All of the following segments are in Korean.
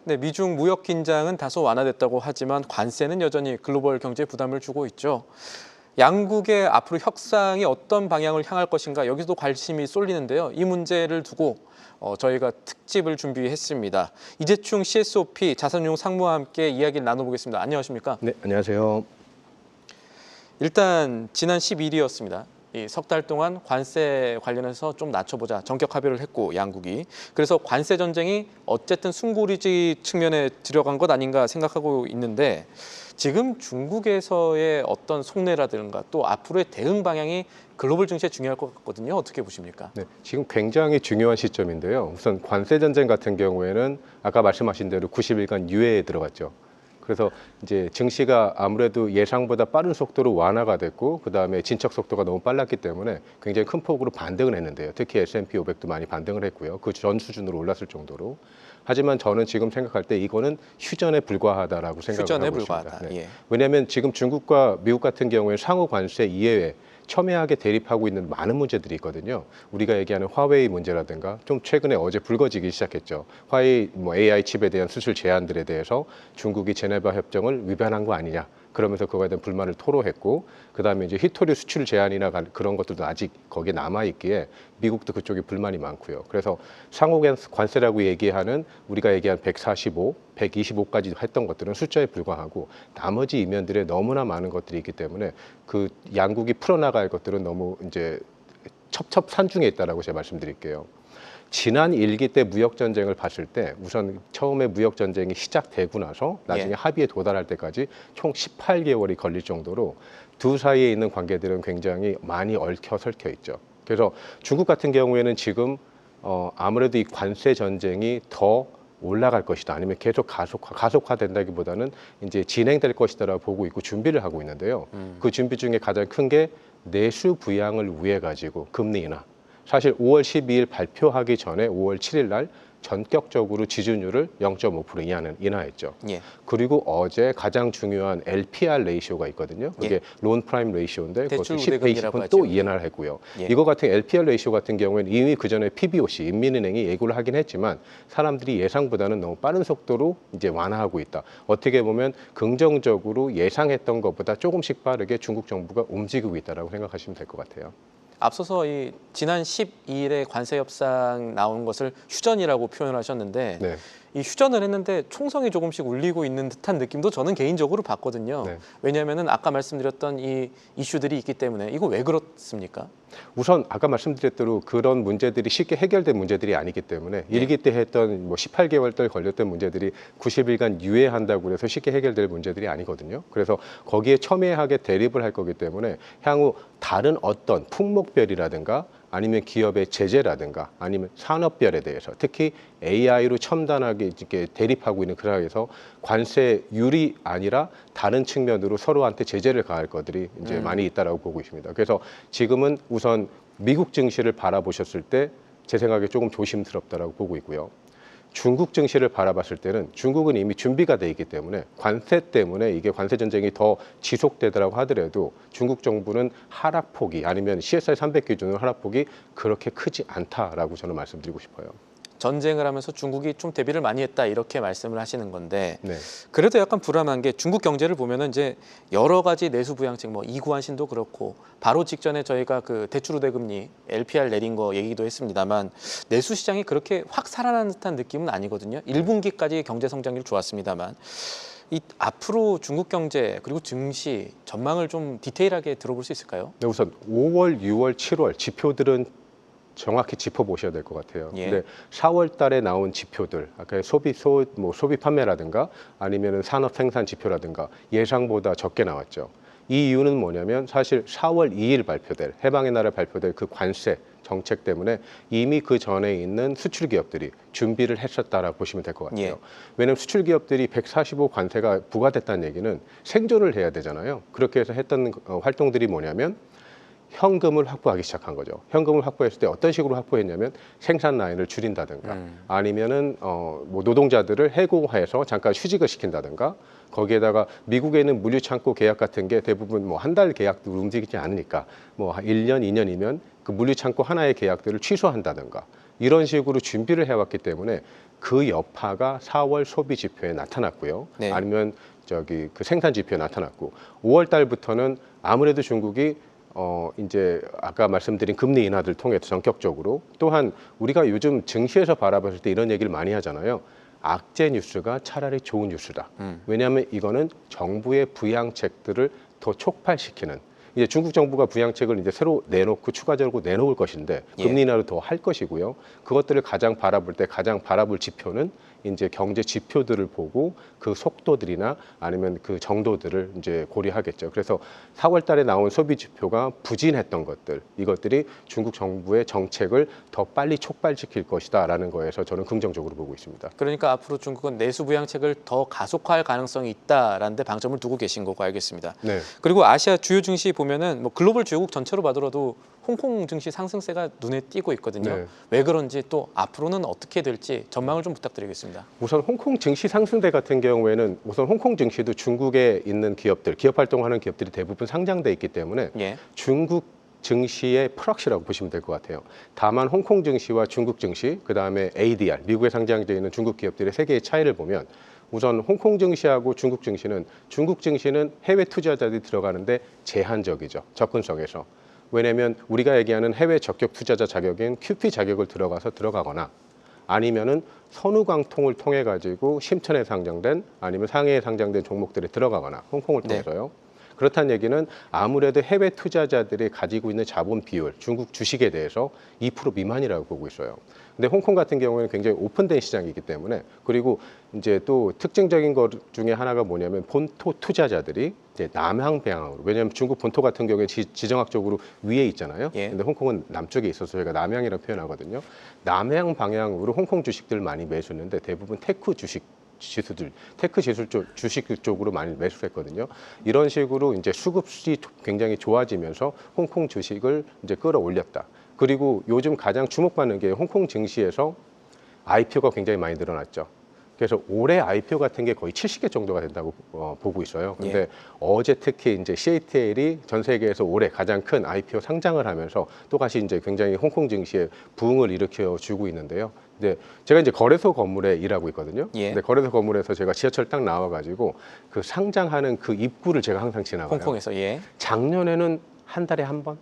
네, 미중 무역 긴장은 다소 완화됐다고 하지만 관세는 여전히 글로벌 경제에 부담을 주고 있죠. 양국의 앞으로 협상이 어떤 방향을 향할 것인가 여기서도 관심이 쏠리는데요. 이 문제를 두고 저희가 특집을 준비했습니다. 이재충 CSOP 자산운용 상무와 함께 이야기를 나눠보겠습니다. 안녕하십니까? 네, 안녕하세요. 일단 지난 10일이었습니다. 이 석 달 동안 관세 관련해서 좀 낮춰보자 전격 합의를 했고 양국이 그래서 관세 전쟁이 어쨌든 숨고리지 측면에 들어간 것 아닌가 생각하고 있는데 지금 중국에서의 어떤 속내라든가 또 앞으로의 대응 방향이 글로벌 증시에 중요할 것 같거든요. 어떻게 보십니까? 네, 지금 굉장히 중요한 시점인데요. 우선 관세 전쟁 같은 경우에는 아까 말씀하신 대로 90일간 유예에 들어갔죠. 그래서 이제 증시가 아무래도 예상보다 빠른 속도로 완화가 됐고 그다음에 진척 속도가 너무 빨랐기 때문에 굉장히 큰 폭으로 반등을 했는데요. 특히 S&P 500도 많이 반등을 했고요. 그 전 수준으로 올랐을 정도로. 하지만 저는 지금 생각할 때 이거는 휴전에 불과하다라고 생각을 휴전에 하고 불과하다. 있습니다. 네. 예. 왜냐하면 지금 중국과 미국 같은 경우에 상호 관세 이외에 첨예하게 대립하고 있는 많은 문제들이 있거든요. 우리가 얘기하는 화웨이 문제라든가 좀 최근에 어제 불거지기 시작했죠. 화웨이 AI 칩에 대한 수출 제한들에 대해서 중국이 제네바 협정을 위반한 거 아니냐. 그러면서 그거에 대한 불만을 토로했고 그다음에 이제 히토류 수출 제한이나 그런 것들도 아직 거기에 남아 있기에 미국도 그쪽에 불만이 많고요. 그래서 상호 관세라고 얘기하는 우리가 얘기한 145, 125까지 했던 것들은 숫자에 불과하고 나머지 이면들에 너무나 많은 것들이 있기 때문에 그 양국이 풀어나갈 것들은 너무 이제 첩첩산중에 있다라고 제가 말씀드릴게요. 지난 1기 때 무역 전쟁을 봤을 때 우선 처음에 무역 전쟁이 시작되고 나서 나중에 합의에 도달할 때까지 총 18개월이 걸릴 정도로 두 사이에 있는 관계들은 굉장히 많이 얽혀 설켜 있죠. 그래서 중국 같은 경우에는 지금 아무래도 이 관세 전쟁이 더 올라갈 것이다 아니면 계속 가속화된다기보다는 이제 진행될 것이다라고 보고 있고 준비를 하고 있는데요. 그 준비 중에 가장 큰 게 내수 부양을 위해 가지고 금리 인하. 사실 5월 12일 발표하기 전에 5월 7일 날 전격적으로 지준율을 0.5% 인하했죠. 예. 그리고 어제 가장 중요한 LPR 레이쇼가 있거든요. 이게 론 프라임 레이쇼인데 대출 그것도 10 우대금리라고 베이시폰 또 하죠. 인하를 했고요. 예. 이거 같은 LPR 레이쇼 같은 경우에는 이미 그 전에 PBOC 인민은행이 예고를 하긴 했지만 사람들이 예상보다는 너무 빠른 속도로 이제 완화하고 있다. 어떻게 보면 긍정적으로 예상했던 것보다 조금씩 빠르게 중국 정부가 움직이고 있다라고 생각하시면 될 것 같아요. 앞서서 이 지난 12일에 관세 협상 나온 것을 휴전이라고 표현을 하셨는데 네. 이 휴전을 했는데 총성이 조금씩 울리고 있는 듯한 느낌도 저는 개인적으로 받거든요. 네. 왜냐하면 아까 말씀드렸던 이 이슈들이 있기 때문에 이거 왜 그렇습니까? 우선 아까 말씀드렸대로 그런 문제들이 쉽게 해결된 문제들이 아니기 때문에 일기 때 했던 18개월 달 걸렸던 문제들이 90일간 유예한다고 해서 쉽게 해결될 문제들이 아니거든요. 그래서 거기에 첨예하게 대립을 할 거기 때문에 향후 다른 어떤 품목별이라든가 아니면 기업의 제재라든가 아니면 산업별에 대해서 특히 AI로 첨단하게 이렇게 대립하고 있는 그라에서 관세율이 아니라 다른 측면으로 서로한테 제재를 가할 것들이 이제 많이 있다라고 보고 있습니다. 그래서 지금은 우선 미국 증시를 바라보셨을 때 제 생각에 조금 조심스럽다라고 보고 있고요. 중국 증시를 바라봤을 때는 중국은 이미 준비가 돼 있기 때문에 관세 때문에 이게 관세 전쟁이 더 지속되더라고 하더라도 중국 정부는 하락폭이 아니면 CSI 300 기준으로 하락폭이 그렇게 크지 않다라고 저는 말씀드리고 싶어요. 전쟁을 하면서 중국이 좀 대비를 많이 했다 이렇게 말씀을 하시는 건데 네. 그래도 약간 불안한 게 중국 경제를 보면은 이제 여러 가지 내수 부양책 뭐 이구환신도 그렇고 바로 직전에 저희가 그 대출 우대금리 LPR 내린 거 얘기도 했습니다만 내수 시장이 그렇게 확 살아나는 듯한 느낌은 아니거든요. 1분기까지 경제 성장률 좋았습니다만 이 앞으로 중국 경제 그리고 증시 전망을 좀 디테일하게 들어볼 수 있을까요? 네, 우선 5월, 6월, 7월 지표들은 정확히 짚어보셔야 될 것 같아요. 예. 근데 4월 달에 나온 지표들, 아까 소비 판매라든가 아니면 산업 생산 지표라든가 예상보다 적게 나왔죠. 이 이유는 뭐냐면 사실 4월 2일 발표될 해방의 나라 발표될 그 관세 정책 때문에 이미 그 전에 있는 수출 기업들이 준비를 했었다라고 보시면 될 것 같아요. 예. 왜냐하면 수출 기업들이 145 관세가 부과됐다는 얘기는 생존을 해야 되잖아요. 그렇게 해서 했던 활동들이 뭐냐면 현금을 확보하기 시작한 거죠. 현금을 확보했을 때 어떤 식으로 확보했냐면 생산 라인을 줄인다든가 아니면은 뭐 노동자들을 해고해서 잠깐 휴직을 시킨다든가 거기에다가 미국에 있는 물류 창고 계약 같은 게 대부분 뭐 한 달 계약도 움직이지 않으니까 뭐 1년, 2년이면 그 물류 창고 하나의 계약들을 취소한다든가 이런 식으로 준비를 해왔기 때문에 그 여파가 4월 소비 지표에 나타났고요. 네. 아니면 그 생산 지표에 나타났고 5월 달부터는 아무래도 중국이 이제 아까 말씀드린 금리 인하를 통해서 전격적으로, 또한 우리가 요즘 증시에서 바라봤을 때 이런 얘기를 많이 하잖아요. 악재 뉴스가 차라리 좋은 뉴스다. 왜냐하면 이거는 정부의 부양책들을 더 촉발시키는, 이제 중국 정부가 부양책을 이제 새로 내놓고 추가적으로 내놓을 것인데 금리 인하를 더 할 것이고요. 그것들을 가장 바라볼 때 가장 바라볼 지표는 이제 경제 지표들을 보고 그 속도들이나 아니면 그 정도들을 이제 고려하겠죠. 그래서 4월 달에 나온 소비 지표가 부진했던 것들, 이것들이 중국 정부의 정책을 더 빨리 촉발시킬 것이다라는 거에서 저는 긍정적으로 보고 있습니다. 그러니까 앞으로 중국은 내수 부양책을 더 가속화할 가능성이 있다라는 데 방점을 두고 계신 거고 알겠습니다. 네. 그리고 아시아 주요 증시 보면은 뭐 글로벌 주요국 전체로 봐더라도 홍콩 증시 상승세가 눈에 띄고 있거든요. 네. 왜 그런지 또 앞으로는 어떻게 될지 전망을 좀 부탁드리겠습니다. 우선 홍콩 증시 상승대 같은 경우에는 우선 홍콩 증시도 중국에 있는 기업들, 기업 활동하는 기업들이 대부분 상장돼 있기 때문에 예. 중국 증시의 프락시라고 보시면 될 것 같아요. 다만 홍콩 증시와 중국 증시, 그다음에 ADR, 미국에 상장되어 있는 중국 기업들의 세 개의 차이를 보면 우선 홍콩 증시하고 중국 증시는 해외 투자자들이 들어가는데 제한적이죠. 접근성에서. 왜냐하면 우리가 얘기하는 해외 적격 투자자 자격인 QP 자격을 들어가거나 아니면은 선후광통을 통해 가지고 심천에 상장된 아니면 상해에 상장된 종목들에 들어가거나 홍콩을 통해서요. 그렇다는 얘기는 아무래도 해외 투자자들이 가지고 있는 자본 비율, 중국 주식에 대해서 2% 미만이라고 보고 있어요. 근데 홍콩 같은 경우에는 굉장히 오픈된 시장이기 때문에, 그리고 이제 또 특징적인 것 중에 하나가 뭐냐면 본토 투자자들이 이제 남향 방향으로, 왜냐하면 중국 본토 같은 경우에 지정학적으로 위에 있잖아요. 예. 근데 홍콩은 남쪽에 있어서 저희가 남향이라고 표현하거든요. 남향 방향으로 홍콩 주식들 많이 매수했는데 대부분 테크 지수 주식 쪽으로 많이 매수했거든요. 이런 식으로 이제 수급이 굉장히 좋아지면서 홍콩 주식을 이제 끌어올렸다. 그리고 요즘 가장 주목받는 게 홍콩 증시에서 IPO가 굉장히 많이 늘어났죠. 그래서 올해 IPO 같은 게 거의 70개 정도가 된다고 보고 있어요. 근데 어제 특히 이제 CATL이 전 세계에서 올해 가장 큰 IPO 상장을 하면서 또다시 이제 굉장히 홍콩 증시에 부흥을 일으켜 주고 있는데요. 근데 제가 이제 거래소 건물에 일하고 있거든요. 근데 거래소 건물에서 제가 지하철 딱 나와가지고 그 상장하는 그 입구를 제가 항상 지나가요. 홍콩에서 작년에는 한 달에 한 번,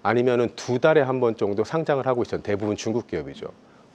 아니면은 2달에 한 번 정도 상장을 하고 있었는데 대부분 중국 기업이죠.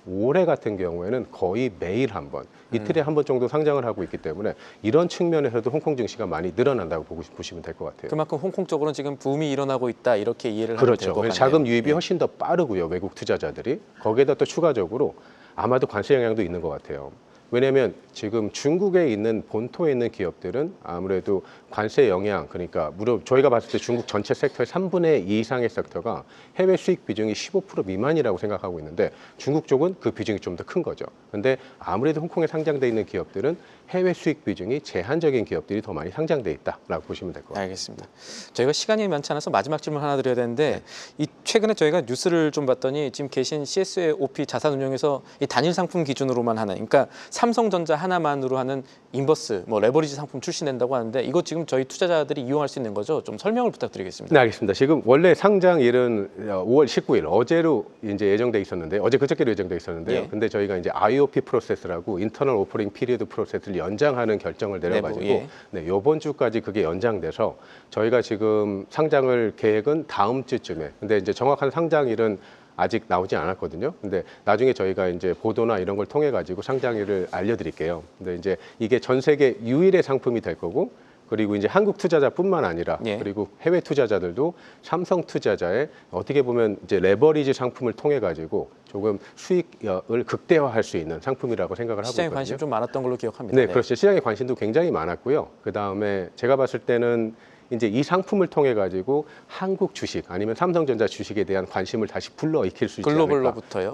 올해 같은 경우에는 거의 매일 한 번, 이틀에 한 번 정도 상장을 하고 있기 때문에 이런 측면에서도 홍콩 증시가 많이 늘어난다고 보시면 될 것 같아요. 그만큼 홍콩 쪽으로는 지금 붐이 일어나고 있다 이렇게 이해를 하면 될 것 같네요. 자금 유입이 훨씬 더 빠르고요. 외국 투자자들이. 거기에다 또 추가적으로 아마도 관세 영향도 있는 것 같아요. 왜냐하면 지금 중국에 있는 본토에 있는 기업들은 아무래도 관세 영향, 그러니까 무려 저희가 봤을 때 중국 전체 섹터의 3분의 2 이상의 섹터가 해외 수익 비중이 15% 미만이라고 생각하고 있는데 중국 쪽은 그 비중이 좀 더 큰 거죠. 근데 아무래도 홍콩에 상장돼 있는 기업들은 해외 수익 비중이 제한적인 기업들이 더 많이 상장돼 있다라고 보시면 될 것 같아요. 알겠습니다. 저희가 시간이 많지 않아서 마지막 질문 하나 드려야 되는데 이 최근에 저희가 뉴스를 좀 봤더니 지금 계신 CSOP 자산운용에서 이 단일 상품 기준으로만 하는, 그러니까 삼성전자 하나만으로 하는 인버스, 뭐 레버리지 상품 출시된다고 하는데 이거 지금 저희 투자자들이 이용할 수 있는 거죠? 좀 설명을 부탁드리겠습니다. 네, 알겠습니다. 지금 원래 상장일은 5월 19일 어제로 이제 예정돼 있었는데 그저께로 예정돼 있었는데요. 근데 저희가 이제 IOP 프로세스라고 인터널 오퍼링 피리어드 프로세스를 연장하는 결정을 내려가지고 이번 주까지 그게 연장돼서 저희가 지금 상장을 계획은 다음 주쯤에, 근데 이제 정확한 상장일은 아직 나오지 않았거든요. 근데 나중에 저희가 이제 보도나 이런 걸 통해 가지고 상장일을 알려드릴게요. 근데 이제 이게 전 세계 유일의 상품이 될 거고, 그리고 이제 한국 투자자뿐만 아니라 그리고 해외 투자자들도 삼성 투자자의 어떻게 보면 이제 레버리지 상품을 통해 가지고 조금 수익을 극대화할 수 있는 상품이라고 생각을 하고 있거든요. 시장에 관심 좀 많았던 걸로 기억합니다. 네, 그렇죠. 시장에 관심도 굉장히 많았고요. 그 다음에 제가 봤을 때는 이제 이 상품을 통해 가지고 한국 주식 아니면 삼성전자 주식에 대한 관심을 다시 불러일으킬 수 있지 않을까. 글로벌로부터요.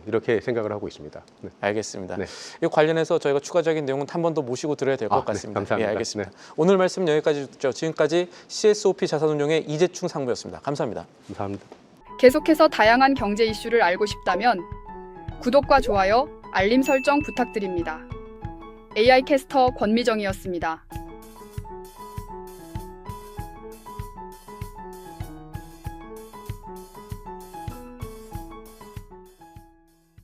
이렇게 생각을 하고 있습니다. 네. 알겠습니다. 네. 이 관련해서 저희가 추가적인 내용은 한 번 더 모시고 들어야 될 것 같습니다. 네, 감사합니다. 알겠습니다. 오늘 말씀 여기까지 듣죠. 지금까지 CSOP 자산운용의 이재충 상무였습니다. 감사합니다. 감사합니다. 계속해서 다양한 경제 이슈를 알고 싶다면 구독과 좋아요, 알림 설정 부탁드립니다. AI 캐스터 권미정이었습니다.